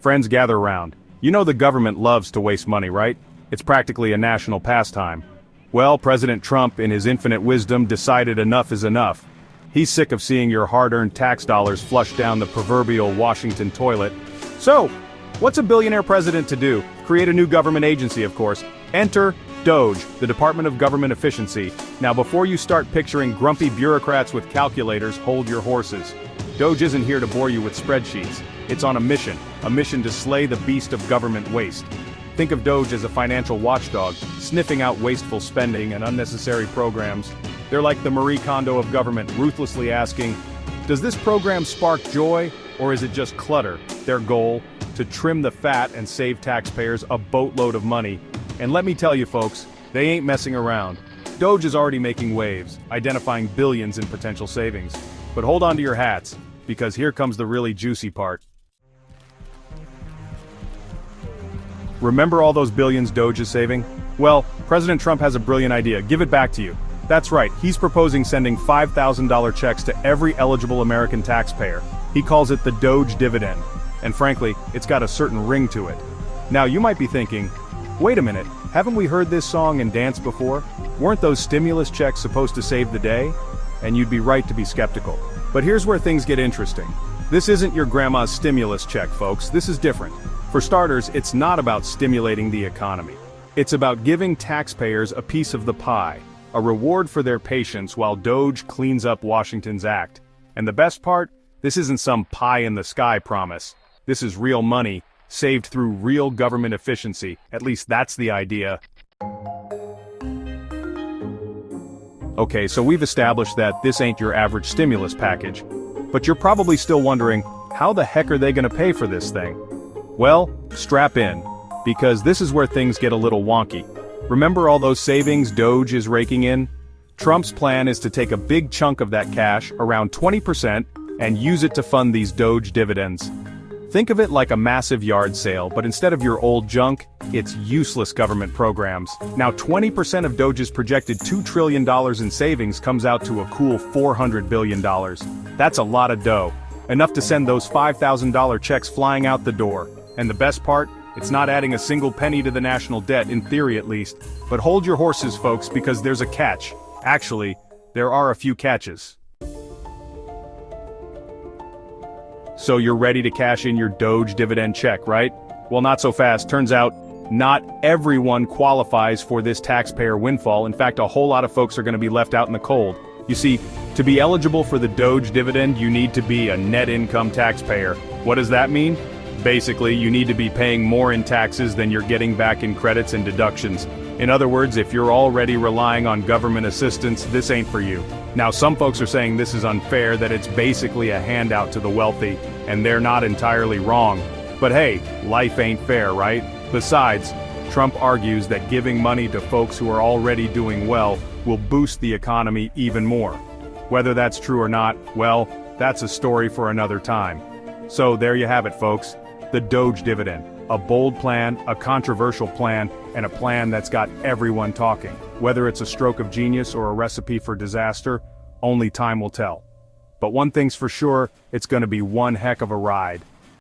Friends gather around. You know the government loves to waste money, right? It's practically a national pastime. Well, President Trump, in his infinite wisdom, decided enough is enough. He's sick of seeing your hard-earned tax dollars flush down the proverbial Washington toilet. So, what's a billionaire president to do? Create a new government agency, of course. Enter DOGE, the Department of Government Efficiency. Now, before you start picturing grumpy bureaucrats with calculators, hold your horses. DOGE isn't here to bore you with spreadsheets. It's on a mission to slay the beast of government waste. Think of DOGE as a financial watchdog, sniffing out wasteful spending and unnecessary programs. They're like the Marie Kondo of government, ruthlessly asking, does this program spark joy, or is it just clutter? Their goal? To trim the fat and save taxpayers a boatload of money. And let me tell you folks, they ain't messing around. DOGE is already making waves, identifying billions in potential savings. But hold on to your hats, because here comes the really juicy part. Remember all those billions DOGE is saving? Well, President Trump has a brilliant idea. Give it back to you. That's right, he's proposing sending $5,000 checks to every eligible American taxpayer. He calls it the DOGE dividend. And frankly, it's got a certain ring to it. Now you might be thinking, wait a minute, haven't we heard this song and dance before? Weren't those stimulus checks supposed to save the day? And you'd be right to be skeptical. But here's where things get interesting. This isn't your grandma's stimulus check, folks. This is different. For starters, it's not about stimulating the economy. It's about giving taxpayers a piece of the pie, a reward for their patience while DOGE cleans up Washington's act. And the best part? This isn't some pie-in-the-sky promise. This is real money, saved through real government efficiency. At least that's the idea. Okay, so we've established that this ain't your average stimulus package. But you're probably still wondering, how the heck are they gonna pay for this thing? Well, strap in, because this is where things get a little wonky. Remember all those savings DOGE is raking in? Trump's plan is to take a big chunk of that cash, around 20%, and use it to fund these DOGE dividends. Think of it like a massive yard sale, but instead of your old junk, it's useless government programs. Now 20% of DOGE's projected $2 trillion in savings comes out to a cool $400 billion. That's a lot of dough. Enough to send those $5,000 checks flying out the door. And the best part? It's not adding a single penny to the national debt, in theory at least. But hold your horses, folks, because there's a catch. Actually, there are a few catches. So you're ready to cash in your DOGE dividend check, right? Well, not so fast. Turns out, not everyone qualifies for this taxpayer windfall. In fact, a whole lot of folks are going to be left out in the cold. You see, to be eligible for the DOGE dividend, you need to be a net income taxpayer. What does that mean? Basically, you need to be paying more in taxes than you're getting back in credits and deductions. In other words, if you're already relying on government assistance, this ain't for you. Now, some folks are saying this is unfair, that it's basically a handout to the wealthy, and they're not entirely wrong. But hey, life ain't fair, right? Besides, Trump argues that giving money to folks who are already doing well will boost the economy even more. Whether that's true or not, well, that's a story for another time. So there you have it, folks. The DOGE dividend. A bold plan, a controversial plan, and a plan that's got everyone talking. Whether it's a stroke of genius or a recipe for disaster, only time will tell. But one thing's for sure, it's gonna be one heck of a ride.